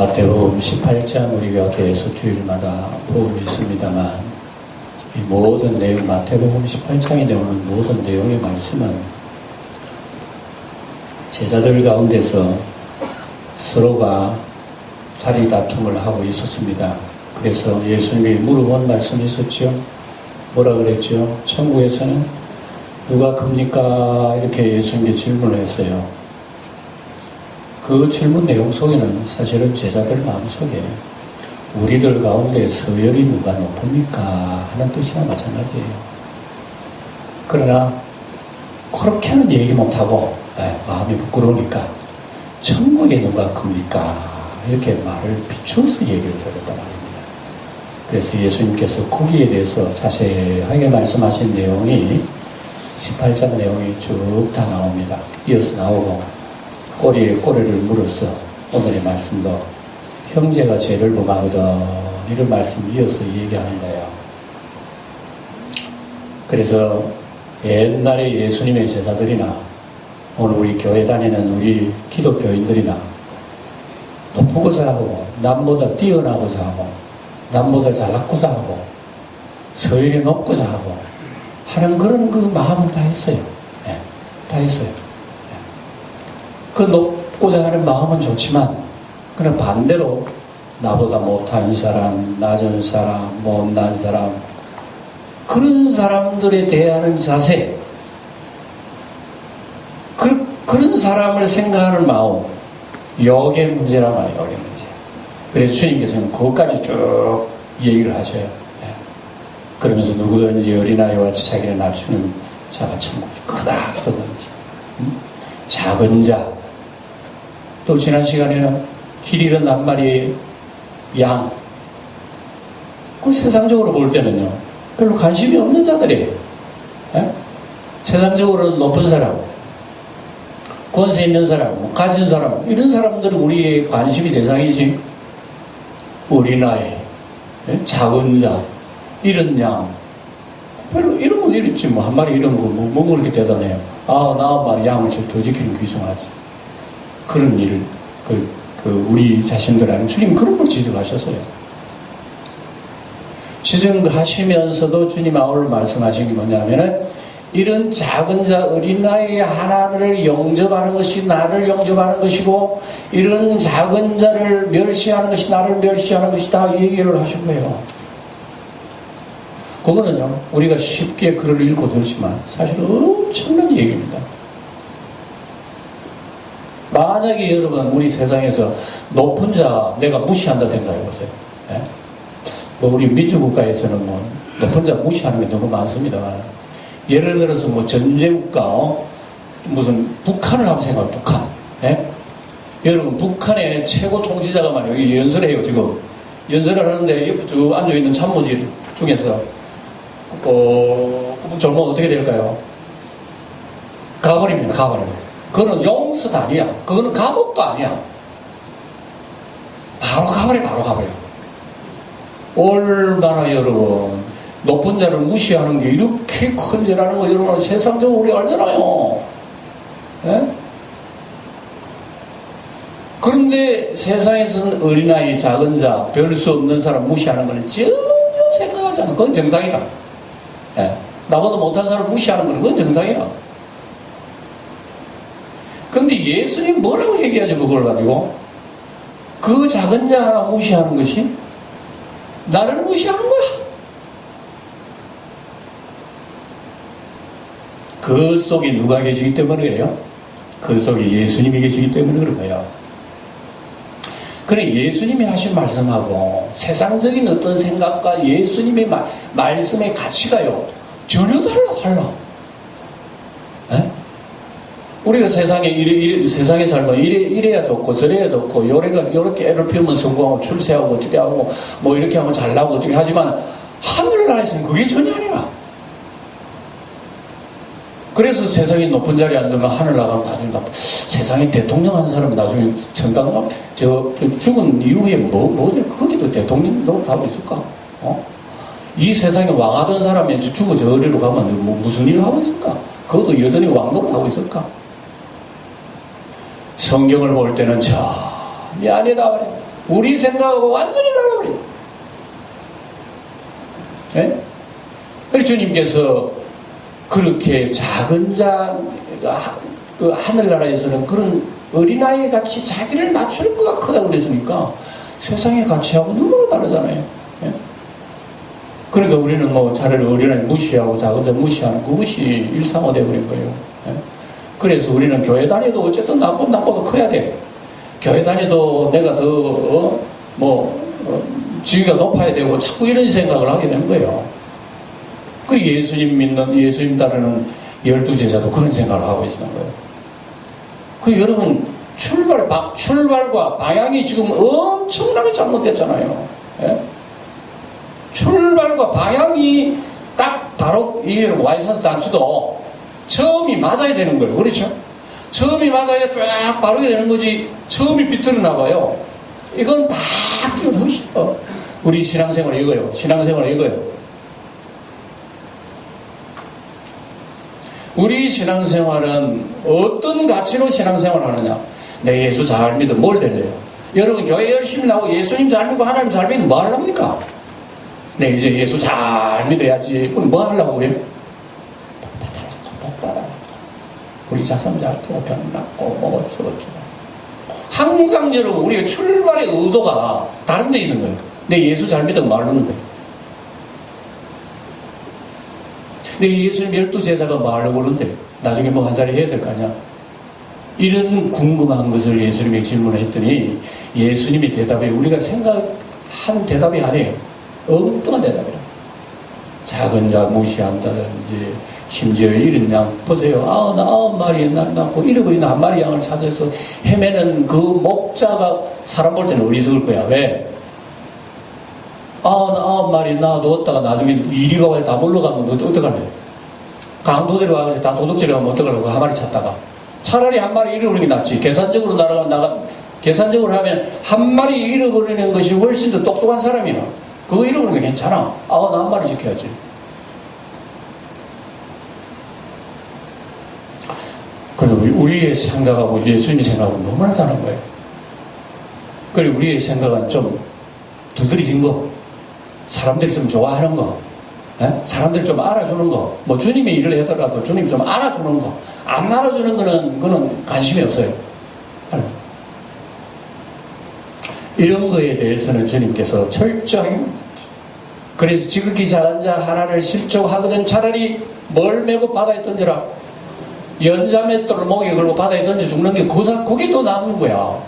마태복음 18장 우리가 계속 주일마다 보고 있습니다만 이 모든 내용, 마태복음 18장에 나오는 모든 내용의 말씀은 제자들 가운데서 서로가 자리 다툼을 하고 있었습니다. 그래서 예수님이 물어본 말씀이 있었죠. 뭐라 그랬죠? 천국에서는 누가 큽니까? 이렇게 예수님께 질문을 했어요. 그 질문 내용 속에는 사실은 제자들 마음속에 우리들 가운데 서열이 누가 높습니까? 하는 뜻이나 마찬가지예요. 그러나 그렇게는 얘기 못하고 마음이 부끄러우니까 천국에 누가 큽니까? 이렇게 말을 비추어서 얘기를 드렸단 말입니다. 그래서 예수님께서 거기에 대해서 자세하게 말씀하신 내용이 18장 내용이 쭉 다 나옵니다. 이어서 나오고 꼬리에 꼬리를 물어서 오늘의 말씀도 형제가 죄를 범하거든 이런 말씀 이어서 얘기하는 거예요. 그래서 옛날에 예수님의 제자들이나 오늘 우리 교회 다니는 우리 기독교인들이나 높고자 하고 남보다 뛰어나고자 하고 남보다 잘났고자 하고 서열이 높고자 하고 하는 그런 그 마음은 다 있어요. 네, 다 있어요. 그 높고자 하는 마음은 좋지만 그런 반대로 나보다 못한 사람, 낮은 사람, 못난 사람 그런 사람들에 대하는 자세 그런 사람을 생각하는 마음 요게 문제란 말이에요. 요게 문제. 그래서 주님께서는 그것까지 쭉 얘기를 하셔요. 그러면서 누구든지 어린아이와 같이 자기를 낮추는 자가 천국이 크다 그러면서 작은 자 또 지난 시간에는 길 잃은 한 마리의 양 그 세상적으로 볼 때는요 별로 관심이 없는 자들이에요. 세상적으로는 높은 사람 권세 있는 사람 가진 사람 이런 사람들은 우리의 관심이 대상이지 어린아이 작은 자 이런 양 별로 이런 건 이랬지 뭐 한 마리 이런 거 뭐 그렇게 대단해요. 나 한 마리 양을 더 지키는 귀중하지. 그런 일을 우리 자신들한테 주님 그런 걸 지적하셨어요. 지적하시면서도 주님 오늘 말씀하신 게 뭐냐면은 이런 작은 자 어린아이 하나를 영접하는 것이 나를 영접하는 것이고 이런 작은 자를 멸시하는 것이 나를 멸시하는 것이다 얘기를 하신 거예요. 그거는요 우리가 쉽게 글을 읽고 들지만 사실 엄청난 얘기입니다. 만약에 여러분 우리 세상에서 높은 자 내가 무시한다 생각해 보세요. 뭐 우리 민주국가에서는 뭐 높은 자 무시하는 게 너무 많습니다만 예를 들어서 뭐 전제국가 무슨 북한을 한번 생각해 북한. 여러분 북한의 최고 통치자가 말이에요. 여기 연설해요 지금. 연설을 하는데 옆에 쭉 앉아있는 참모진 중에서 젊으면 어떻게 될까요? 가버립니다. 가버려요. 그거는 용서도 아니야. 그거는 감옥도 아니야. 바로 가버려. 바로 가버려. 얼마나 여러분 높은 자를 무시하는 게 이렇게 큰 죄라는 거 여러분 세상적으로 우리 알잖아요. 그런데 세상에서는 어린아이 작은 자 별 수 없는 사람 무시하는 거는 전혀 생각하지 않아. 그건 정상이라. 나보다 못한 사람 무시하는 거는 그건 정상이라. 근데 예수님 뭐라고 얘기하죠 그걸 가지고? 그 작은 자 하나 무시하는 것이 나를 무시하는 거야. 그 속에 누가 계시기 때문에 그래요? 그 속에 예수님이 계시기 때문에 그런 거예요. 그래 예수님이 하신 말씀하고 세상적인 어떤 생각과 예수님의 말씀의 가치가요 전혀 달라. 우리가 세상에 살면 이래야 좋고 저래야 좋고 요렇게 애를 피우면 성공하고 출세하고 어떻게 하고 뭐 이렇게 하면 잘나고 어떻게 하지만 하늘나라에서는 그게 전혀 아니라. 그래서 세상에 높은 자리에 앉으면 하늘 나가면 나중에 세상에 대통령 하는 사람은 나중에 천당 가면 죽은 이후에 거기도 대통령도 하고 있을까? 이 세상에 왕하던 사람이 죽어 저 어디로 가면 무슨 일을 하고 있을까? 그것도 여전히 왕도를 하고 있을까? 성경을 볼 때는 전혀 아니다 말이야. 우리 생각하고 완전히 달라버려요. 예? 그래서 주님께서 그렇게 작은 그 하늘나라에서는 그런 어린아이 같이 자기를 낮추는 거가 크다고 그랬으니까 세상의 가치하고 너무 다르잖아요. 예? 그러니까 우리는 뭐 차라리 어린아이 무시하고 작은 데 무시하는 그것이 일상화 되어버린 거예요. 예? 그래서 우리는 교회 다녀도 어쨌든 나보다 커야 돼. 교회 다녀도 내가 더 지위가 높아야 되고 자꾸 이런 생각을 하게 되는 거예요. 그 예수님 따르는 12제자도 그런 생각을 하고 있는 거예요. 그 여러분 출발과 방향이 지금 엄청나게 잘못됐잖아요. 예? 출발과 방향이 딱 바로 이 와이셔츠 단추도 처음이 맞아야 되는 거예요. 그렇죠? 처음이 맞아야 쫙 바르게 되는 거지 처음이 비틀어나 봐요. 이건 다 끼워넣으시죠. 우리 신앙생활 이거예요. 신앙생활 이거예요. 우리 신앙생활은 어떤 가치로 신앙생활을 하느냐? 내 예수 잘 믿어 뭘 될래요? 여러분 교회 열심히 나오고 예수님 잘 믿고 하나님 잘 믿으면 뭐 하려합니까? 내 이제 예수 잘 믿어야지. 그럼 뭐 하려고 그래요? 복 받아. 우리 자손 잘 크고 병 낫고 뭐 어쩌고. 항상 여러분 우리의 출발의 의도가 다른 데 있는 거예요. 내 예수 잘 믿으면 뭐 하려는 거예요? 내 예수님 12제자가 뭐 하려고 그러는데 나중에 뭐 한 자리 해야 될 거 아니야? 이런 궁금한 것을 예수님이 질문했더니 예수님이 대답해 우리가 생각한 대답이 아니에요. 엉뚱한 대답이에요. 작은 자 무시한다든지 심지어 이런 양 보세요. 99마리의 날 낳고 잃어버린 한 마리 양을 찾아서 헤매는 그 목자가 사람 볼 때는 어리석을 거야. 왜? 99마리 낳아두었다가 나중에 이리가 와서 다 물러가면 어떡할래? 강도들이 와서 다 도둑질을 하면 어떡하려고 한 마리 찾다가 차라리 한 마리 잃어버리는 게 낫지. 계산적으로 하면 한 마리 잃어버리는 것이 훨씬 더 똑똑한 사람이야. 그거 잃어버리는 게 괜찮아. 나 한 마리 지켜야지. 그리고 우리의 생각하고 예수님의 생각하고 너무나 다른 거예요. 그리고 우리의 생각은 좀 두드러진 거, 사람들이 좀 좋아하는 거, 사람들이 좀 알아주는 거, 뭐 주님이 일을 하더라도 주님이 좀 알아주는 거, 안 알아주는 거는 관심이 없어요. 이런 거에 대해서는 주님께서 철저하게 그래서 지극히 작은 자 하나를 실족하거든 차라리 뭘 메고 바다에 던져라. 연자맷돌을 목에 걸고 바다에 던져 죽는 게 그게 더 나은 거야.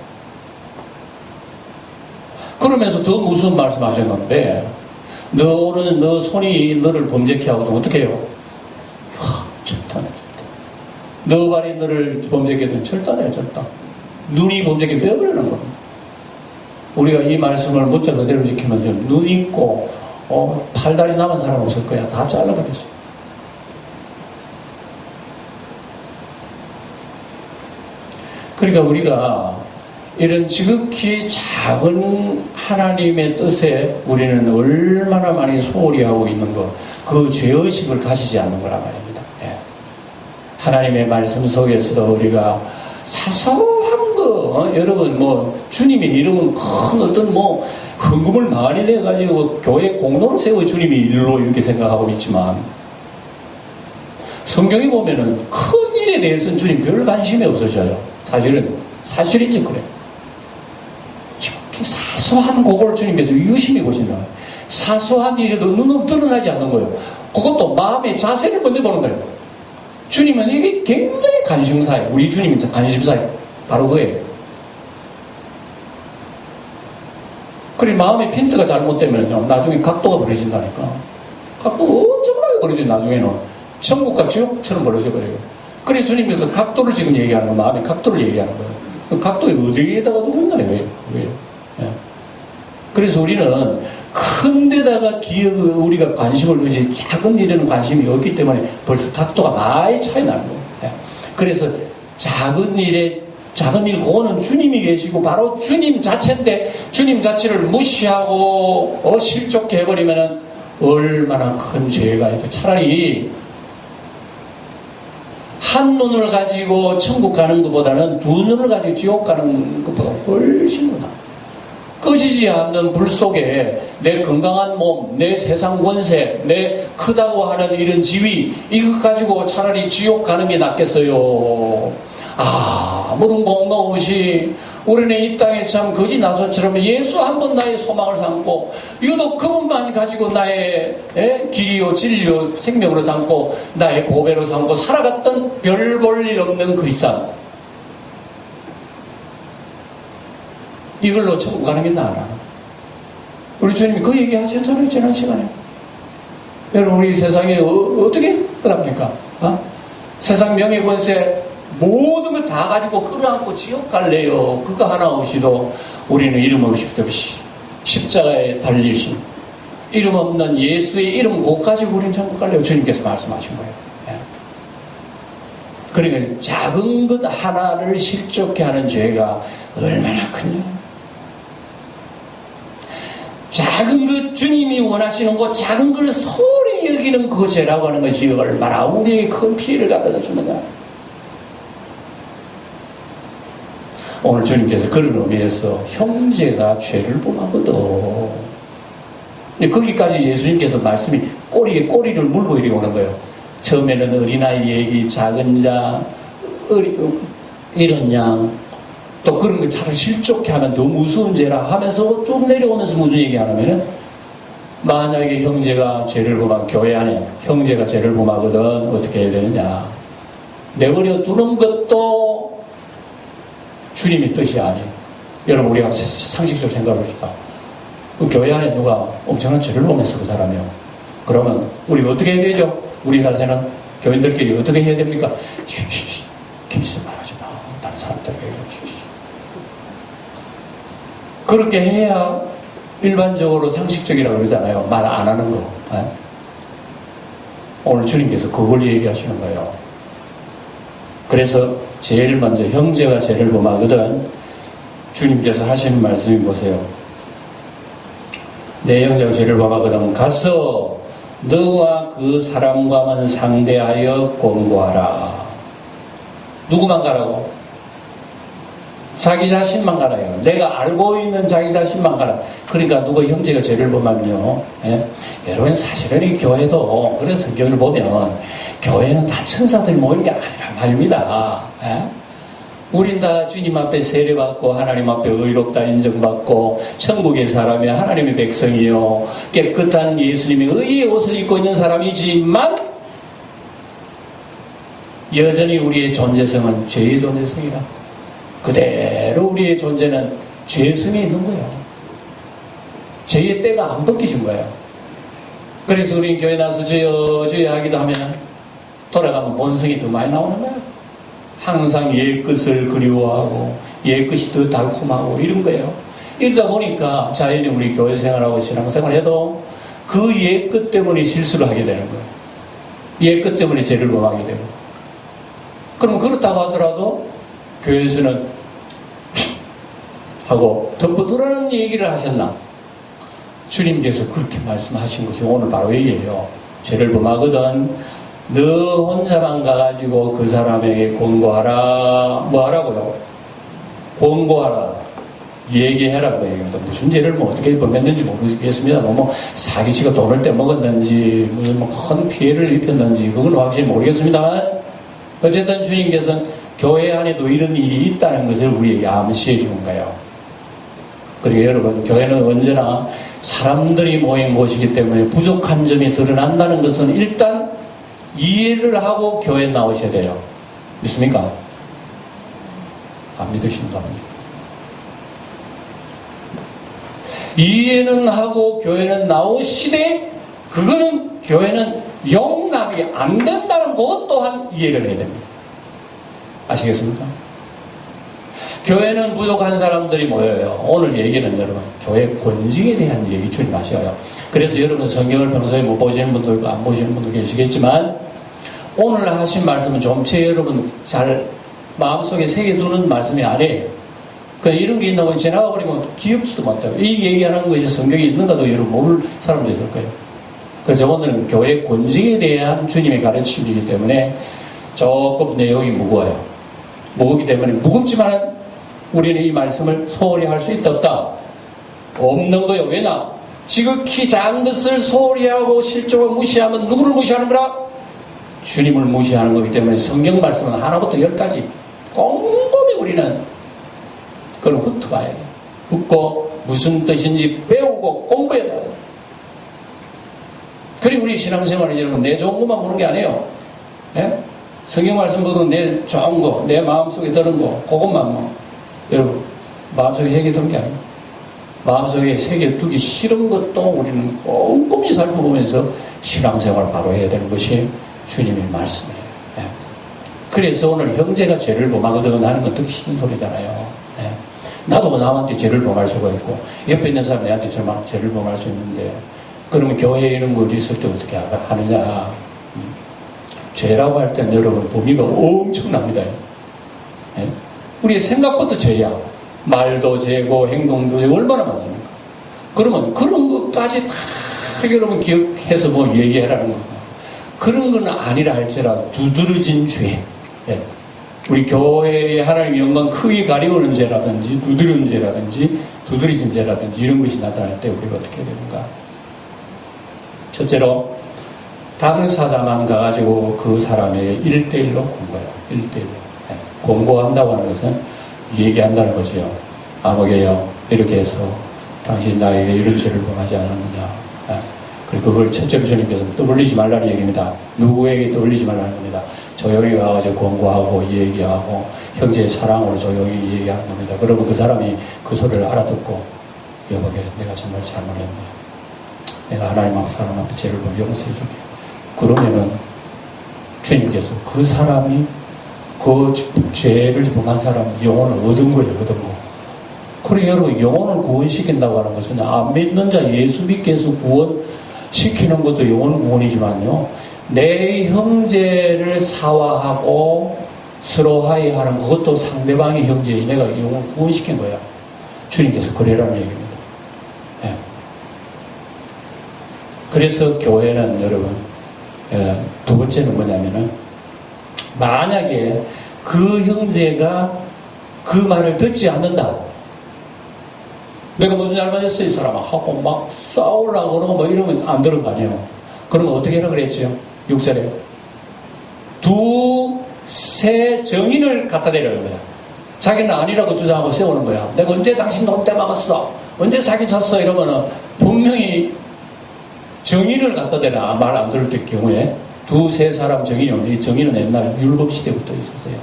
그러면서 더 무슨 말씀 하셨는데 너 손이 너를 범죄케 하고서 어떻게 해요? 절단해. 너 발이 너를 범죄케 하면 절단해. 눈이 범죄케 빼버리는 겁니다. 우리가 이 말씀을 문자 그대로 지키면 눈 있고 팔다리 남은 사람 없을 거야. 다 잘라버렸어. 그러니까 우리가 이런 지극히 작은 하나님의 뜻에 우리는 얼마나 많이 소홀히 하고 있는 것, 그 죄의식을 가지지 않는 거란 말입니다. 예. 하나님의 말씀 속에서도 우리가 사소한 거, 여러분 주님의 이름은 큰 어떤 헌금을 많이 내가지고 교회 공로를 세워 주님의 일로 이렇게 생각하고 있지만 성경에 보면은 큰 일에 대해서는 주님 별 관심이 없으셔요. 사실인지 그래. 사소한 그걸 주님께서 유심히 보신다. 사소한 일에도 눈은 드러나지 않는 거예요. 그것도 마음의 자세를 먼저 보는 거예요. 주님은 이게 굉장히 관심사예요. 우리 주님이 관심사예요. 바로 그거예요. 그래 마음의 핀트가 잘못되면 나중에 각도가 벌어진다니까. 각도가 엄청나게 벌어져요. 나중에는 천국과 지옥처럼 벌어져 버려요. 그래 주님께서 각도를 지금 얘기하는 거, 마음의 각도를 얘기하는 거예요. 그 각도에 어디에다가 두는 거예요. 예. 그래서 우리는 큰 데다가 우리가 관심을 두지 작은 일에는 관심이 없기 때문에 벌써 각도가 많이 차이 나는 거예요. 예. 그래서 작은 일 그거는 주님이 계시고 바로 주님 자체인데 주님 자체를 무시하고 실족해 해버리면은 얼마나 큰 죄가 있어. 차라리 한 눈을 가지고 천국 가는 것보다는 두 눈을 가지고 지옥 가는 것보다 훨씬 더 나아요. 꺼지지 않는 불 속에 내 건강한 몸, 내 세상 권세, 내 크다고 하는 이런 지위, 이것 가지고 차라리 지옥 가는 게 낫겠어요. 아무런 공로 없이 우리는 이 땅에 참 거지 나소처럼 예수 한 번 나의 소망을 삼고 유독 그분만 가지고 나의 길이요 진리요 생명으로 삼고 나의 보배로 삼고 살아갔던 별 볼 일 없는 그리스도, 이걸로 천국 가는 게 나아. 우리 주님이 그 얘기 하셨잖아요, 지난 시간에. 여러분, 우리 세상에 어떻게 하랍니까? 세상 명예 권세 모든 걸 다 가지고 끌어안고 지옥 갈래요. 그거 하나 없이도 우리는 이름 없이 십자가에 달리신 이름 없는 예수의 이름 곧 가지고 우리는 천국 갈래요. 주님께서 말씀하신 거예요. 그러니까 작은 것 하나를 실족해 하는 죄가 얼마나 크냐. 작은 것, 주님이 원하시는 것, 작은 걸 소홀히 여기는 그 죄라고 하는 것이 얼마나 우리에게 큰 피해를 갖다 주느냐. 오늘 주님께서 그런 의미에서 형제가 죄를 범하거든. 근데 거기까지 예수님께서 말씀이 꼬리에 꼬리를 물고 이리 오는 거예요. 처음에는 어린아이 얘기, 작은 자, 이런 양, 또 그런 거 차라리 실족해 하면 더 무서운 죄라 하면서 쭉 내려오면서 무슨 얘기 하냐면은, 만약에 형제가 죄를 범하면, 교회 안에 형제가 죄를 범하거든 어떻게 해야 되느냐. 내버려 두는 것도 주님의 뜻이 아니에요. 여러분, 우리가 상식적으로 생각해 봅시다. 그 교회 안에 누가 엄청난 죄를 범했어, 그 사람이요. 그러면 우리가 어떻게 해야 되죠? 우리 사세는 교인들끼리 어떻게 해야 됩니까? 쉬쉬쉬, 기스 말하지 마. 다른 사람들에게 쉬쉬. 그렇게 해야 일반적으로 상식적이라고 그러잖아요. 말 안 하는 거. 오늘 주님께서 그걸 얘기하시는 거예요. 그래서 제일 먼저 형제가 죄를 범하거든 주님께서 하시는 말씀이 보세요. 내 형제가 죄를 범하거든 가서 너와 그 사람과만 상대하여 권고하라. 누구만 가라고? 자기 자신만 가라요. 내가 알고 있는 자기 자신만 가라. 그러니까 누가 형제가 죄를 범하면요. 여러분, 사실은 이 교회도, 그래서 성경을 보면 교회는 다 천사들이 모이는 게 아니란 말입니다. 우린 다 주님 앞에 세례받고 하나님 앞에 의롭다 인정받고 천국의 사람이 하나님의 백성이요 깨끗한 예수님의 의의 옷을 입고 있는 사람이지만 여전히 우리의 존재성은 죄의 존재성이라. 그대로 우리의 존재는 죄성이 있는 거예요. 죄의 때가 안 벗기진 거예요. 그래서 우린 교회 나서 주여 주여 하기도 하면 돌아가면 본성이 더 많이 나오는 거예요. 항상 옛것을 그리워하고 옛것이 더 달콤하고 이런 거예요. 이러다 보니까 자연히 우리 교회 생활하고 신앙생활 해도 그 옛것 때문에 실수를 하게 되는 거예요. 옛것 때문에 죄를 범하게 되고. 그럼 그렇다고 하더라도 교회에서는 하고 덮어두라는 얘기를 하셨나? 주님께서 그렇게 말씀하신 것이 오늘 바로 얘기예요. 죄를 범하거든 너 혼자만 가가지고 그 사람에게 권고하라. 뭐 하라고요? 권고하라. 얘기해라고 얘기합니다. 무슨 죄를 뭐 어떻게 범했는지 모르겠습니다. 뭐 사기치고 돈을 떼먹었는지 무슨 뭐 큰 피해를 입혔는지 그건 확실히 모르겠습니다만 어쨌든 주님께서는 교회 안에도 이런 일이 있다는 것을 우리에게 암시해 주는 거예요. 그리고 여러분, 교회는 언제나 사람들이 모인 곳이기 때문에 부족한 점이 드러난다는 것은 일단 이해를 하고 교회에 나오셔야 돼요. 믿습니까? 안 믿으신가 보니. 이해는 하고 교회는 나오시되 그거는 교회는 용납이 안 된다는 것 또한 이해를 해야 됩니다. 아시겠습니까? 교회는 부족한 사람들이 모여요. 오늘 얘기는 여러분 교회 권징에 대한 얘기 주님 하셔요. 그래서 여러분 성경을 평소에 못 보시는 분도 있고 안 보시는 분도 계시겠지만 오늘 하신 말씀은 좀 제 여러분 잘 마음속에 새겨두는 말씀이 아니에요. 그냥 이런 게 있다고 지나가 버리면 기억지도 못해요. 이 얘기하는 것이 성경에 있는가도 여러분 모를 사람도 있을 거예요. 그래서 오늘은 교회 권징에 대한 주님의 가르침이기 때문에 조금 내용이 무거워요. 무겁기 때문에 무겁지만 우리는 이 말씀을 소홀히 할 수 있다 없다. 없는 거요. 왜냐? 지극히 작은 것을 소홀히 하고 실족을 무시하면 누구를 무시하는 거라? 주님을 무시하는 거기 때문에 성경 말씀은 하나부터 열까지 꼼꼼히 우리는 그걸 훑어봐야 돼. 훑고 무슨 뜻인지 배우고 공부해야 돼. 그리고 우리 신앙생활이 이런 건 내 좋은 것만 보는 게 아니에요. 예? 성경 말씀 보면 내 좋은 거, 내 마음속에 드는 거, 그것만 여러분 마음속에 새겨두는 게 아니에요. 마음속에 새겨두기 싫은 것도 우리는 꼼꼼히 살펴보면서 신앙생활 바로 해야 되는 것이 주님의 말씀이에요. 예. 그래서 오늘 형제가 죄를 범하거든 하는 건 듣기 싫은 소리잖아요. 예. 나도 남한테 죄를 범할 수가 있고 옆에 있는 사람 내한테 죄를 범할 수 있는데 그러면 교회에 이런 걸 있을 때 어떻게 하느냐. 죄라고 할 때는 여러분 범위가 엄청납니다. 예? 우리의 생각부터 죄야. 말도 죄고 행동도 죄고 얼마나 많습니까? 그러면 그런 것까지 다 여러분 기억해서 뭐 얘기하라는 거고 그런 건 아니라 할지라도 두드러진 죄. 예. 우리 교회의 하나님의 영광 크게 가리우는 죄라든지 두드러진 죄라든지 두드러진 죄라든지 이런 것이 나타날 때 우리가 어떻게 해야 되는가? 첫째로 당사자만 가가지고 그 사람의 1대1로 공고해요. 1대1로. 네. 공고한다고 하는 것은 얘기한다는 거지요. 아버게요. 이렇게 해서 당신 나에게 이런 죄를 범하지 않았느냐. 네. 그리고 그걸 첫째로 주님께서 떠올리지 말라는 얘기입니다. 누구에게 떠올리지 말라는 겁니다. 조용히 가가지고 공고하고 얘기하고 형제의 사랑으로 조용히 얘기하는 겁니다. 그러면 그 사람이 그 소리를 알아듣고 여보게 내가 정말 잘못했네. 내가 하나님 앞 사람 앞에 죄를 보면 용서해 줄게. 그러면은 주님께서 그 사람이 그 죄를 범한 사람 영혼을 얻은 거예요. 얻은 거. 그래 여러분 영혼을 구원시킨다고 하는 것은 안 믿는 자 예수 믿게 해서 구원시키는 것도 영혼 구원이지만요. 내 형제를 사화하고 서로 화해하는 그것도 상대방의 형제의 내가 영혼을 구원시킨 거야. 주님께서 그래라는 얘기입니다. 네. 그래서 교회는 여러분 두 번째는 뭐냐면은 만약에 그 형제가 그 말을 듣지 않는다. 내가 무슨 잘못했어 이 사람아 하고 막 싸우려고 그러고 뭐 이러면 안 들은 거 아니에요. 그러면 어떻게 하라 그랬죠? 6절에 두세 정인을 갖다 대라는 거야. 자기는 아니라고 주장하고 세우는 거야. 내가 언제 당신 놈 때 막았어? 언제 사기쳤어? 이러면은 분명히 정인을 갖다 대나 말 안 들을 때 경우에 두세 사람 정인이 오는데 이 정인은 옛날 율법시대부터 있었어요.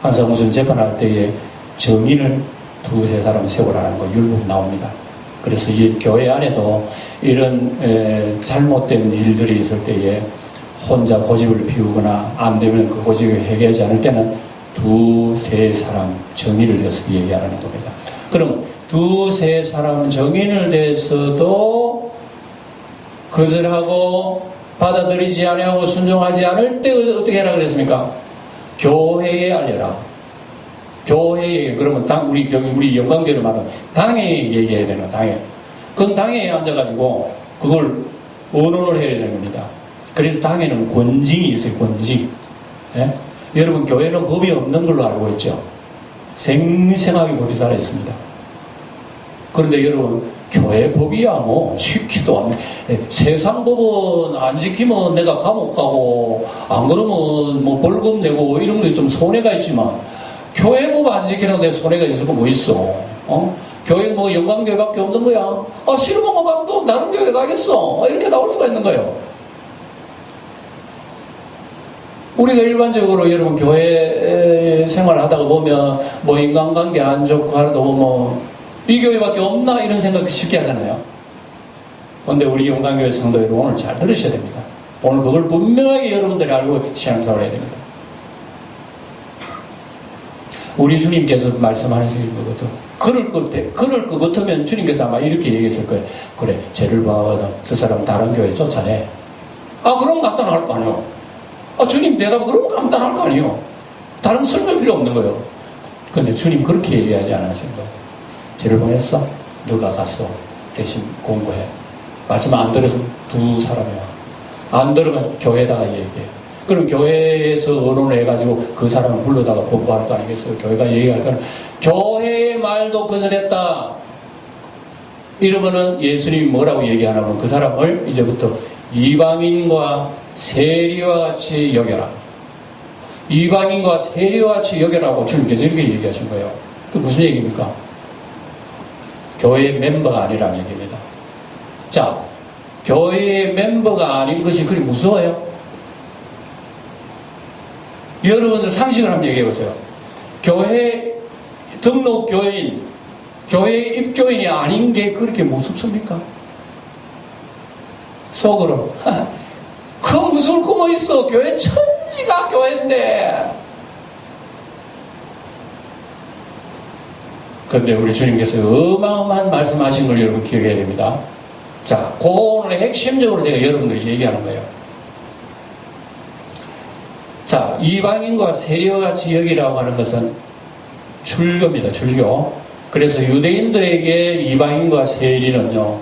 항상 무슨 재판할 때에 정인을 두세 사람 세우라는 거 율법 나옵니다. 그래서 이 교회 안에도 이런 잘못된 일들이 있을 때에 혼자 고집을 피우거나 안 되면 그 고집을 해결하지 않을 때는 두세 사람 정인을 대해서 얘기하라는 겁니다. 그럼 두세 사람 정인을 대해서도 거절하고 받아들이지 아니하고 순종하지 않을 때 어떻게 하라 그랬습니까? 교회에 알려라. 교회에 그러면 우리 영광교회로 말하면 당회에 얘기해야 되는 당회. 그건 당회에 앉아가지고 그걸 언론을 해야 되는 겁니다. 그래서 당회는 권징이 있어요. 권징. 예? 여러분 교회는 법이 없는 걸로 알고 있죠. 생생하게 법이 살아 있습니다. 그런데 여러분 교회 법이야 뭐 지키도 안 돼. 세상 법은 안 지키면 내가 감옥 가고 안 그러면 뭐 벌금 내고 이런 게 좀 손해가 있지만 교회 법 안 지키는데 손해가 있을 거 뭐 있어? 어? 교회 뭐 영광교회밖에 없는 거야. 아 싫으면 또 다른 교회 가겠어. 이렇게 나올 수가 있는 거예요. 우리가 일반적으로 여러분 교회 생활하다가 보면 뭐 인간관계 안 좋고 하다 보면 이 교회밖에 없나 이런 생각 쉽게 하잖아요. 그런데 우리 영광교회 성도 여러분 오늘 잘 들으셔야 됩니다. 오늘 그걸 분명하게 여러분들이 알고 신앙생활 해야 됩니다. 우리 주님께서 말씀하시는 거거든. 그럴 것 같으면 주님께서 아마 이렇게 얘기했을 거예요. 그래 죄를 범하거든 저 사람 다른 교회 쫓아내. 아 그럼 간단할 거 아니요. 아 주님 대답 그럼 간단할 거 아니요. 다른 설명 필요 없는 거예요. 근데 주님 그렇게 얘기하지 않으신 거예요. 죄를 범했어? 너가 갔어. 대신 공고해. 말씀 안 들어서 두 사람이 와. 안 들으면 교회에다가 얘기해. 그럼 교회에서 언론을 해가지고 그 사람을 불러다가 공고할 거 아니겠어요? 교회가 얘기할 거는 교회의 말도 거절했다. 이러면은 예수님이 뭐라고 얘기하냐면 그 사람을 이제부터 이방인과 세리와 같이 여겨라. 이방인과 세리와 같이 여겨라고 주님께서 이렇게 얘기하신 거예요. 그 무슨 얘기입니까? 교회 멤버가 아니라는 얘기입니다. 자, 교회의 멤버가 아닌 것이 그리 무서워요? 여러분들 상식을 한번 얘기해 보세요. 교회 등록 교인, 교회 입교인이 아닌 게 그렇게 무섭습니까? 속으로 그 무서울 거 뭐 있어? 교회 천지가 교회인데. 그런데 우리 주님께서 어마어마한 말씀하신 걸 여러분 기억해야 됩니다. 자, 그 오늘 핵심적으로 제가 여러분들이 얘기하는 거예요. 자, 이방인과 세리와 같이 여기라고 하는 것은 출교입니다. 출교. 그래서 유대인들에게 이방인과 세리는요,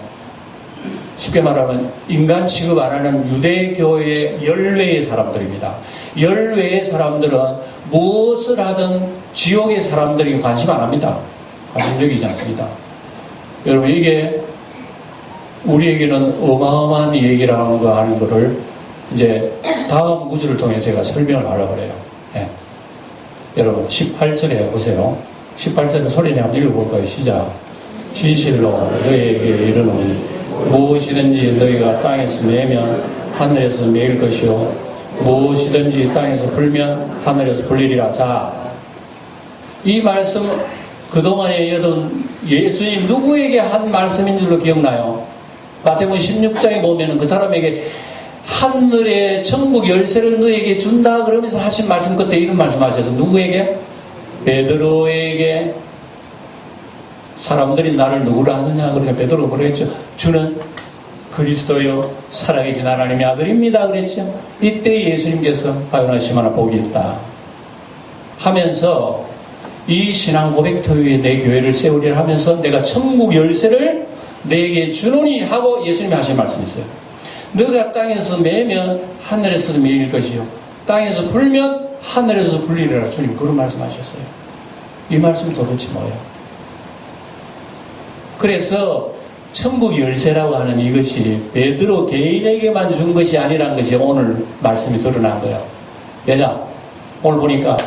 쉽게 말하면 인간 취급 안 하는 유대교의 열외의 사람들입니다. 열외의 사람들은 무엇을 하든 지옥의 사람들이 관심 안 합니다. 관심적이지 않습니다. 여러분, 이게 우리에게는 어마어마한 얘기라는 거 하는 거를 이제 다음 구절을 통해 제가 설명을 하려고 그래요. 예. 여러분 18절에 보세요. 18절에 소리내 한번 읽어볼까요? 시작. 진실로 너희에게 이르노니 무엇이든지 너희가 땅에서 매면 하늘에서 매일 것이요 무엇이든지 땅에서 풀면 하늘에서 풀리리라. 자, 이 말씀 그동안에 여러분 예수님 누구에게 한 말씀인 줄로 기억나요? 마태복음 16장에 보면 그 사람에게 하늘의 천국 열쇠를 너에게 준다 그러면서 하신 말씀 끝에 이런 말씀 하셔서 누구에게? 베드로에게. 사람들이 나를 누구라 하느냐? 그러니까 베드로가 뭐라 했죠? 주는 그리스도요 살아계신 하나님의 아들입니다 그랬죠. 이때 예수님께서 아유나 시마나 복이 있다 하면서 이 신앙 고백터 위에 내 교회를 세우리라 하면서 내가 천국 열쇠를 내게 주노니 하고 예수님이 하신 말씀이 있어요. 너가 땅에서 매면 하늘에서 매일 것이요 땅에서 불면 하늘에서 불리리라. 주님 그런 말씀하셨어요. 이 말씀 도대체 뭐예요? 그래서 천국 열쇠라고 하는 이것이 베드로 개인에게만 준 것이 아니라는 것이 오늘 말씀이 드러난 거예요. 왜냐? 오늘 보니까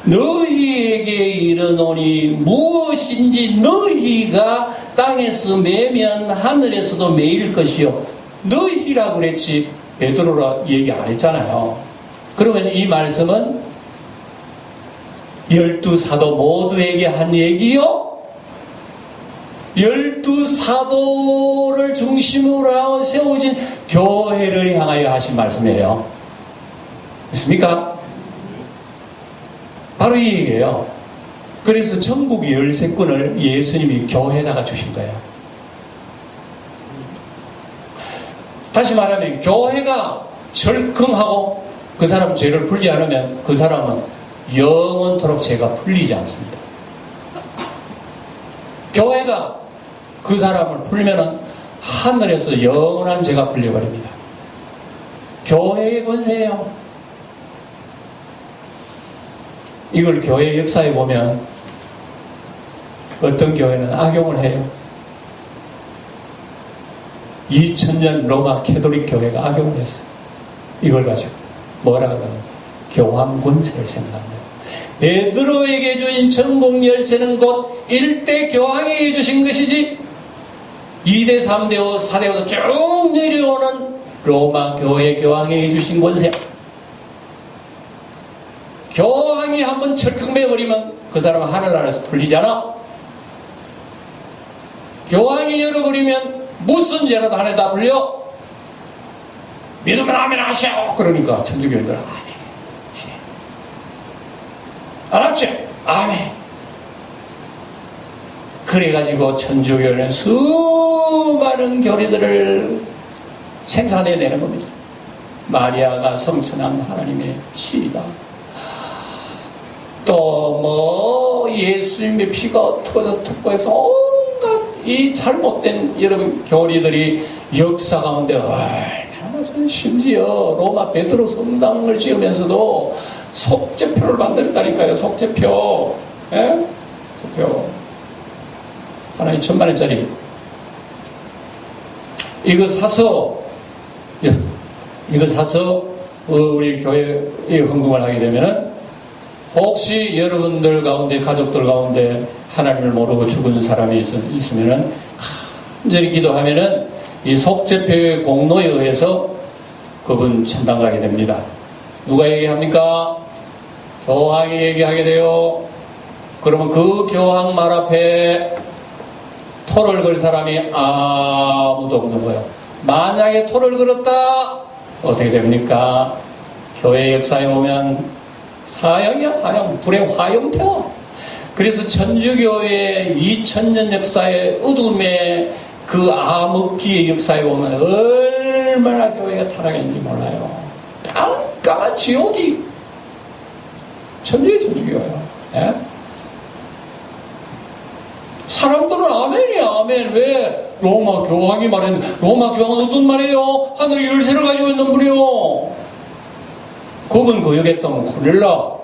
너희에게 이르노니 무엇인지 너희가 땅에서 매면 하늘에서도 매일 것이요. 너희라 그랬지 베드로라 얘기 안 했잖아요. 그러면 이 말씀은 12사도 모두에게 한 얘기요? 12사도를 중심으로 하고 세워진 교회를 향하여 하신 말씀이에요. 있습니까? 바로 이 얘기예요. 그래서 천국 열쇠권을 예수님이 교회에다가 주신 거예요. 다시 말하면 교회가 절컹하고 그 사람 죄를 풀지 않으면 그 사람은 영원토록 죄가 풀리지 않습니다. 교회가 그 사람을 풀면은 하늘에서 영원한 죄가 풀려버립니다. 교회의 권세예요. 이걸 교회 역사에 보면 어떤 교회는 악용을 해요. 2000년 로마 캐톨릭 교회가 악용을 했어요. 이걸 가지고 뭐라 그러면 교황 권세를 생각합니다. 베드로에게 주신 천국 열쇠는 곧 1대 교황에게 주신 것이지 2대, 3대, 5, 4대, 5도 쭉 내려오는 로마 교회 교황에게 주신 권세. 교황이 한번 철컥 매버리면 그 사람은 하늘나라에서 풀리잖아. 교황이 열어버리면 무슨 죄라도 하늘에 다 풀려. 믿으면 아멘 하시오. 그러니까 천주교인들 아멘. 알았지? 아멘. 그래가지고 천주교는 수많은 교리들을 생산해내는 겁니다. 마리아가 성천한 하나님의 시이다. 또 뭐 예수님의 피가 어떻고 해서 온갖 이 잘못된 여러분 교리들이 역사 가운데 얼마나 심지어 로마 베드로 성당을 지으면서도 속죄표를 만들었다니까요. 속죄표. 예? 속죄표. 하나에 1,000만 원짜리. 이거 사서 우리 교회에 헌금을 하게 되면은 혹시 여러분들 가운데, 가족들 가운데 하나님을 모르고 죽은 사람이 있으면은 간절히 기도하면은 이 속죄표의 공로에 의해서 그분 천당 가게 됩니다. 누가 얘기합니까? 교황이 얘기하게 돼요. 그러면 그 교황 말 앞에 토를 걸 사람이 아무도 없는 거예요. 만약에 토를 걸었다, 어떻게 됩니까? 교회 역사에 보면 사형이야, 사형. 불의 화형태워. 그래서 천주교의 2000년 역사의 어둠의 그 암흑기의 역사에 보면 얼마나 교회가 타락했는지 몰라요. 깜깜한 지옥이 천주교예요. 예? 사람들은 아멘이야, 아멘. 왜? 로마 교황이 말했는데, 로마 교황은 어떤 말이에요? 하늘의 열쇠를 가지고 있는 분이요. 그분 거역했던 코넬라.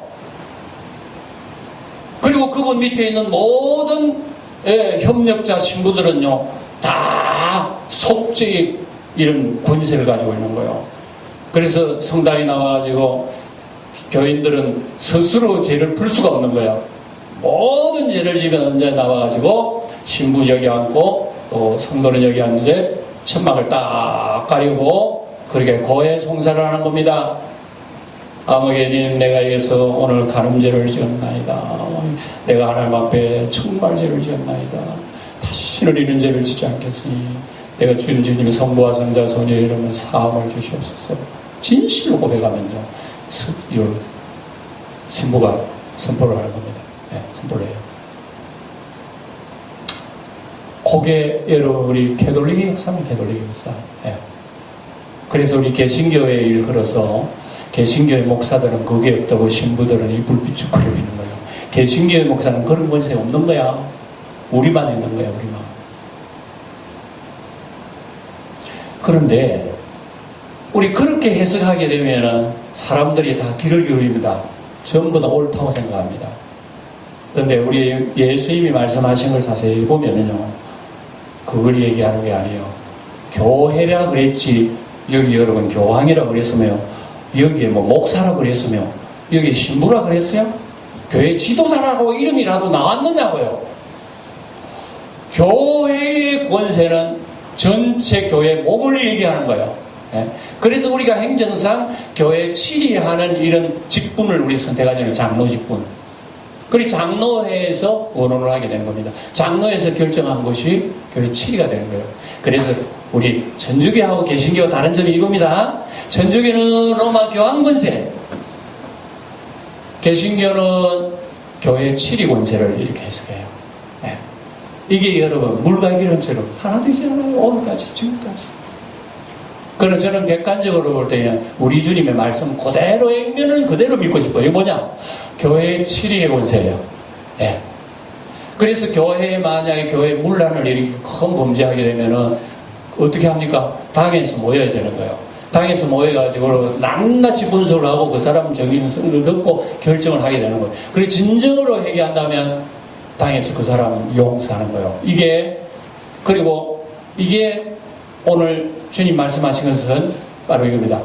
그리고 그분 밑에 있는 모든 협력자 신부들은요, 다 속죄의 이런 권세를 가지고 있는 거예요. 그래서 성당에 나와가지고 교인들은 스스로 죄를 풀 수가 없는 거예요. 모든 죄를 지면 언제 나와가지고 신부 여기 앉고 또 성도는 여기 앉는데 천막을 딱 가리고 그렇게 고해송사를 하는 겁니다. 아무개님, 내가 이래서 오늘 간음죄를 지었나이다. 내가 하나님 앞에 정말 죄를 지었나이다. 다시는 이런 죄를 짓지 않겠으니 내가 주님의 성부와 성자 성녀 이름으로 사함을 주시옵소서. 진실로 고백하면요, 신부가 선포를 하는 겁니다. 네, 선포를 해요. 그게 여러분 우리 캐톨릭의 역사는 캐톨릭의 역사. 네. 그래서 우리 개신교의 일 걸어서 개신교의 목사들은 그게 없다고 신부들은 이 불빛을 그리고 있는 거예요. 개신교의 목사는 그런 권세 없는 거야. 우리만 있는 거야, 우리만. 그런데 우리 그렇게 해석하게 되면은 사람들이 다 귀를 기울입니다. 전부 다 옳다고 생각합니다. 그런데 우리 예수님이 말씀하신 걸 자세히 보면은요, 그걸 얘기하는 게 아니에요. 교회라 그랬지, 여기 여러분 교황이라 그랬으며, 여기에 뭐 목사라 그랬으며, 여기 신부라 그랬어요? 교회 지도자라고 이름이라도 나왔느냐고요. 교회의 권세는 전체 교회 몸을 얘기하는 거예요. 예? 그래서 우리가 행정상 교회 치리하는 이런 직분을 우리 선택하잖아요. 장로 직분. 그리고 장로회에서 원언을 하게 되는 겁니다. 장로에서 결정한 것이 교회 치리가 되는 거예요. 그래서 우리 천주교하고 개신교가 다른 점이 이겁니다. 천주교는 로마 교황 권세, 개신교는 교회 치리 권세를 이렇게 해석해요. 네. 이게 여러분 물갈기론처럼 하나 되지 않아요. 오늘까지, 지금까지. 그래서 저는 객관적으로 볼 때는 우리 주님의 말씀 그대로 액면을 그대로 믿고 싶어요. 이게 뭐냐? 교회의 치리의 권세예요. 예. 그래서 교회에 만약에 교회 문란을 이렇게 큰 범죄하게 되면은 어떻게 합니까? 당에서 모여야 되는 거예요. 당에서 모여가지고 낱낱이 분석을 하고 그 사람 정의는 성을 듣고 결정을 하게 되는 거예요. 그리고 진정으로 회개한다면 당에서 그 사람은 용서하는 거예요. 그리고 이게 오늘 주님 말씀하신 것은 바로 이겁니다.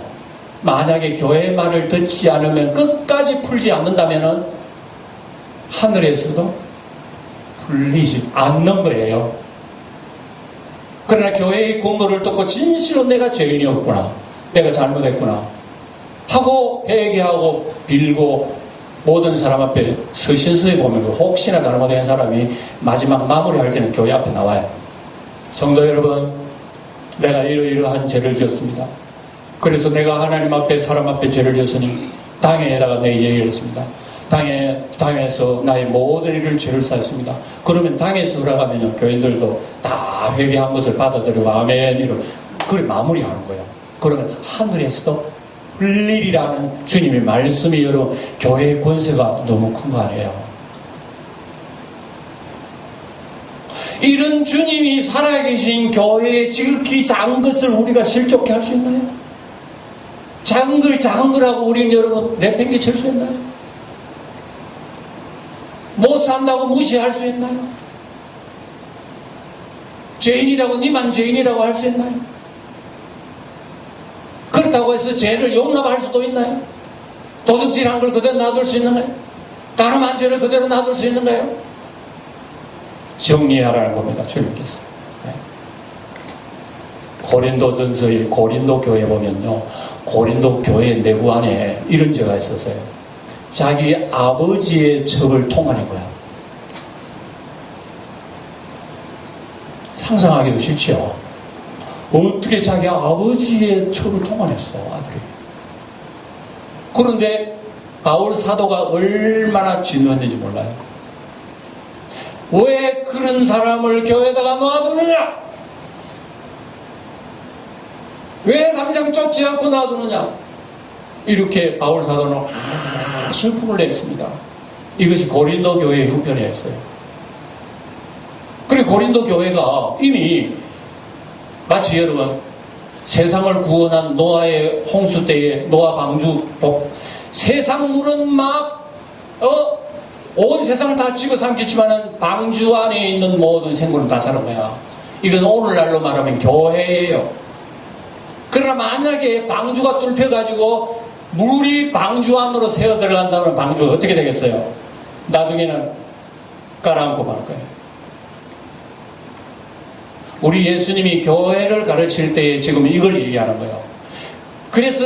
만약에 교회 말을 듣지 않으면, 끝까지 풀지 않는다면 하늘에서도 풀리지 않는 거예요. 그러나 교회의 공로를 듣고 진실로 내가 죄인이었구나, 내가 잘못했구나 하고 회개하고 빌고 모든 사람 앞에 서신서에 보면 혹시나 잘못된 사람이 마지막 마무리할 때는 교회 앞에 나와요. 성도 여러분, 내가 이러이러한 죄를 지었습니다. 그래서 내가 하나님 앞에 사람 앞에 죄를 지었으니 당에다가 내 얘기를 했습니다. 당에서 나의 모든 일을 죄를 쌓았습니다. 그러면 당에서 돌아가면 교인들도 다 회개한 것을 받아들이고 아멘 이러 그래 마무리하는 거예요. 그러면 하늘에서도 풀리리라는 주님의 말씀이 여러분 교회의 권세가 너무 큰 거 아니에요? 이런 주님이 살아계신 교회의 지극히 작은 것을 우리가 실족해 할 수 있나요? 작은 걸하고 우리는 여러분 내팽개칠 수 있나요? 못 산다고 무시할 수 있나요? 죄인이라고 니만 죄인이라고 할 수 있나요? 그렇다고 해서 죄를 용납할 수도 있나요? 도둑질한 걸 그대로 놔둘 수 있는가요? 가늠한 죄를 그대로 놔둘 수 있는가요? 정리하라는 겁니다, 주님께서. 고린도전서의 고린도 교회 보면요, 고린도 교회 내부 안에 이런 죄가 있었어요. 자기 아버지의 첩을 통하는 거야. 상상하기도 싫죠. 어떻게 자기 아버지의 첩을 통과했어, 아들이. 그런데 바울 사도가 얼마나 진노했는지 몰라요. 왜 그런 사람을 교회에다가 놔두느냐? 왜 당장 쫓지 않고 놔두느냐? 이렇게 바울 사도는 슬픔을 냈습니다. 이것이 고린도 교회의 형편이었어요. 그리고 고린도 교회가 이미 마치 여러분 세상을 구원한 노아의 홍수 때에 노아 방주 세상 물은 막 온 세상을 다 집어삼키지만은 방주 안에 있는 모든 생물은 다 사는 거야. 이건 오늘날로 말하면 교회예요. 그러나 만약에 방주가 뚫혀가지고 물이 방주 안으로 새어 들어간다면 방주가 어떻게 되겠어요? 나중에는 깔아앉고 말 거예요. 우리 예수님이 교회를 가르칠 때 지금 이걸 얘기하는 거예요. 그래서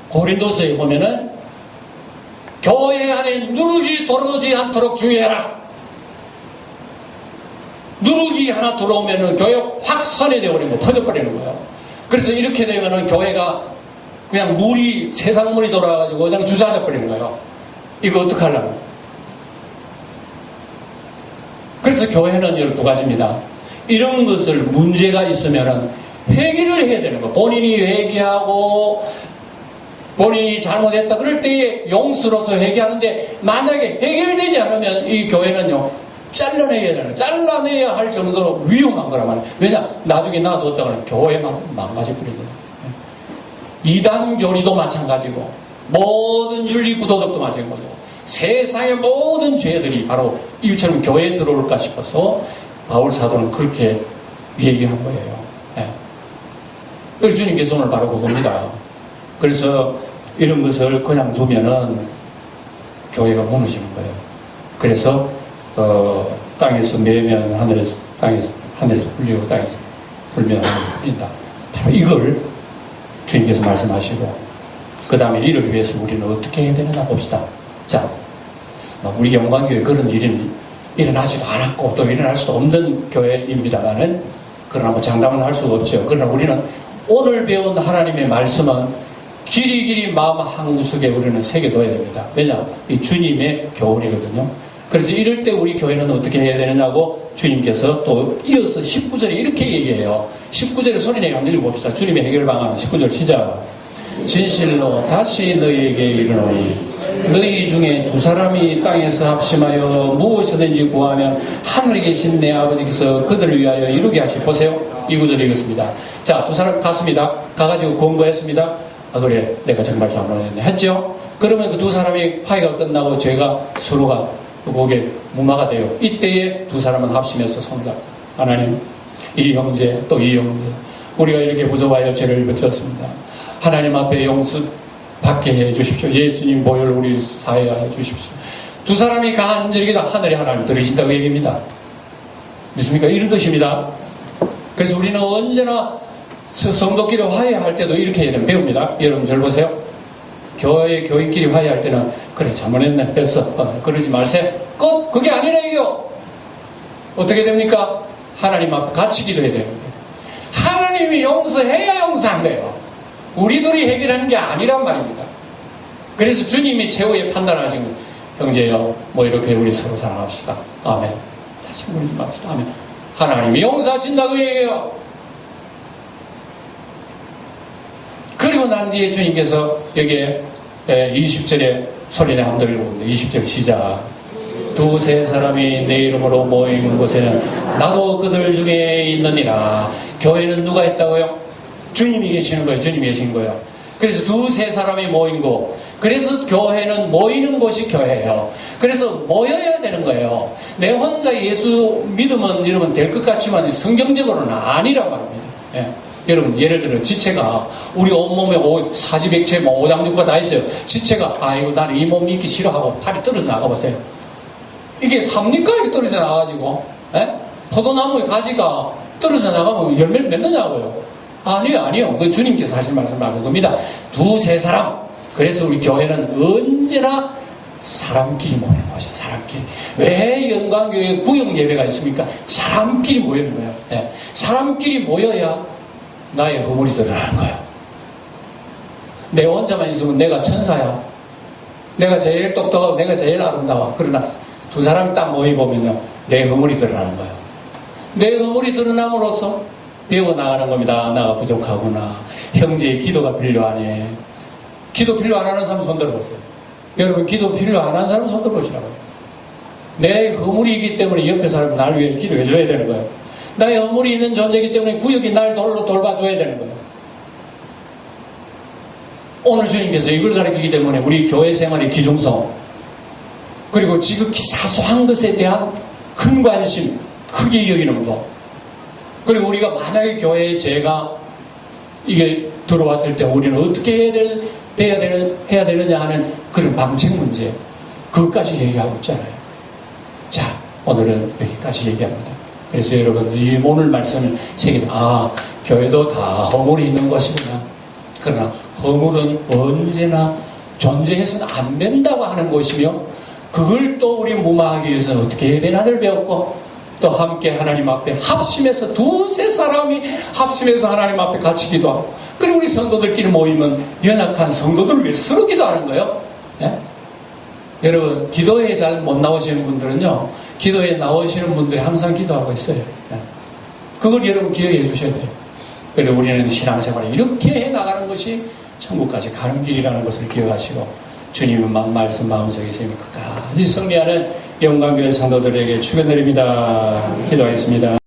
고린도서에 보면은 교회 안에 누룩이 들어오지 않도록 주의해라. 누룩이 하나 들어오면은 교회 확산이 되어버리고 퍼져버리는 거예요. 그래서 이렇게 되면은 교회가 그냥 물이 세상 물이 돌아가지고 그냥 주저앉아 버리는 거예요. 이거 어떡하려고? 그래서 교회는 두 가지입니다. 이런 것을 문제가 있으면은 회개를 해야 되는 거예요. 본인이 회개하고 본인이 잘못했다 그럴 때에 용서로서 회개하는데 만약에 해결되지 않으면 이 교회는요 잘라내야 되는, 잘라내야 할 정도로 위험한 거란 말이에요. 왜냐? 나중에 놔두었다가는 교회만 망가져버린다. 이단 교리도 마찬가지고 모든 윤리 구도덕도 마찬가지고 세상의 모든 죄들이 바로 이처럼 교회에 들어올까 싶어서 바울 사도는 그렇게 얘기한 거예요. 네. 주님께서 오늘 바로 그겁니다. 그래서 이런 것을 그냥 두면은 교회가 무너지는 거예요. 그래서 땅에서 매면 하늘에서 풀리고 땅에서 풀면 하늘에서 풀린다. 바로 이걸 주님께서 말씀하시고 그 다음에 이를 위해서 우리는 어떻게 해야 되느냐 봅시다. 자, 우리 영광교회 그런 일은 일어나지도 않았고 또 일어날 수도 없는 교회입니다만은 그러나 뭐 장담은 할 수가 없죠. 그러나 우리는 오늘 배운 하나님의 말씀은 길이길이 마음 한구석에 우리는 새겨둬야 됩니다. 왜냐? 이 주님의 교훈이거든요. 그래서 이럴 때 우리 교회는 어떻게 해야 되느냐고 주님께서 또 이어서 19절에 이렇게 얘기해요. 19절에 소리내게 한번 읽어봅시다. 주님의 해결 방안 19절 시작. 진실로 다시 너희에게 이르노니 너희 중에 두 사람이 땅에서 합심하여 무엇이든지 구하면 하늘에 계신 내 아버지께서 그들을 위하여 이루게 하시. 보세요. 이 구절 읽었습니다. 자, 두 사람 갔습니다. 가가지고 공부했습니다. 아 그래 내가 정말 잘못했네 했죠. 그러면 그 두 사람이 화해가 끝나고 죄가 서로가 거기에 무마가 돼요. 이때에 두 사람은 합심해서 손잡고 하나님 이 형제 또 이 형제 우리가 이렇게 부족하여 죄를 저질렀습니다. 하나님 앞에 용서 받게 해 주십시오. 예수님 보혈 우리 사해하여 주십시오. 두 사람이 간절히 하늘에 하나님 들으신다고 얘기합니다. 믿습니까? 이런 뜻입니다. 그래서 우리는 언제나 성도끼리 화해할 때도 이렇게 해야 됩니다. 배웁니다. 여러분 잘 보세요. 교인끼리 화해할 때는 그래 잘못했네 됐어 그러지 말세 끝. 그게 아니라 이거 어떻게 됩니까? 하나님 앞에 같이 기도해야 되는 거예요. 하나님이 용서해야 용서한대요. 우리들이 해결하는 게 아니란 말입니다. 그래서 주님이 최후의 판단하신 거예요. 형제요 뭐 이렇게 우리 서로 사랑합시다. 아멘. 다시 그러지 맙시다. 아멘. 하나님이 용서하신다고 얘기해요. 그리고 난 뒤에 주님께서 여기에 20절에 소리내 한번 읽어봅니다. 20절 시작. 두세 사람이 내 이름으로 모이는 곳에는 나도 그들 중에 있느니라. 교회는 누가 있다고요? 주님이 계시는 거예요. 주님이 계신 거예요. 그래서 두세 사람이 모인 곳. 그래서 교회는 모이는 곳이 교회예요. 그래서 모여야 되는 거예요. 내 혼자 예수 믿으면 이러면 될 것 같지만 성경적으로는 아니란 말입니다. 예. 여러분, 예를 들어 지체가 우리 온몸에 사지백체 오장육부가 다 있어요. 지체가 아이고 나는 이 몸 있기 싫어하고 팔이 떨어져 나가보세요. 이게 삽니까? 이게 떨어져 나가가지고 예? 포도나무의 가지가 떨어져 나가면 열매를 맺느냐고요. 아니요. 그 주님께서 하신 말씀하는 겁니다. 두세 사람. 그래서 우리 교회는 언제나 사람끼리 모이는 곳이에요. 사람끼리. 왜 영광교회 구역 예배가 있습니까? 사람끼리 모이는 거예요. 예. 사람끼리 모여야 나의 허물이 드러나는 거예요. 내 혼자만 있으면 내가 천사야. 내가 제일 똑똑하고 내가 제일 아름다워. 그러나 두 사람이 딱 모여보면요, 내 허물이 드러나는 거예요. 내 허물이 드러남으로써 배워나가는 겁니다. 나가 부족하구나. 형제의 기도가 필요하네. 기도 필요 안 하는 사람 손 들어보세요. 여러분, 기도 필요 안 하는 사람 손 들어보시라고요. 내 허물이 있기 때문에 옆에 사람이 나를 위해 기도해 줘야 되는 거예요. 나의 허물이 있는 존재이기 때문에 구역이 날 돌봐줘야 되는 거예요. 오늘 주님께서 이걸 가르치기 때문에 우리 교회 생활의 기중성, 그리고 지극히 사소한 것에 대한 큰 관심, 크게 여기는 것, 그리고 우리가 만약에 교회에 죄가 이게 들어왔을 때 우리는 어떻게 해야 되느냐 하는 그런 방책 문제, 그것까지 얘기하고 있잖아요. 자, 오늘은 여기까지 얘기합니다. 그래서 여러분, 이 오늘 말씀을 새기면, 교회도 다 허물이 있는 것이구나. 그러나 허물은 언제나 존재해서는 안 된다고 하는 것이며, 그걸 또 우리 무마하기 위해서는 어떻게 해야 되나를 배웠고, 또 함께 하나님 앞에 합심해서 두세 사람이 합심해서 하나님 앞에 같이 기도하고, 그리고 우리 성도들끼리 모이면 연약한 성도들을 위해 서로 기도하는 거예요. 예? 여러분, 기도회에 잘 못 나오시는 분들은요, 기도회에 나오시는 분들이 항상 기도하고 있어요. 예? 그걸 여러분 기억해 주셔야 돼요. 그리고 우리는 신앙생활을 이렇게 해 나가는 것이 천국까지 가는 길이라는 것을 기억하시고, 주님의 말씀 마음속에 있으면 끝까지 승리하는 영광교회 성도들에게 축원드립니다. 기도하겠습니다.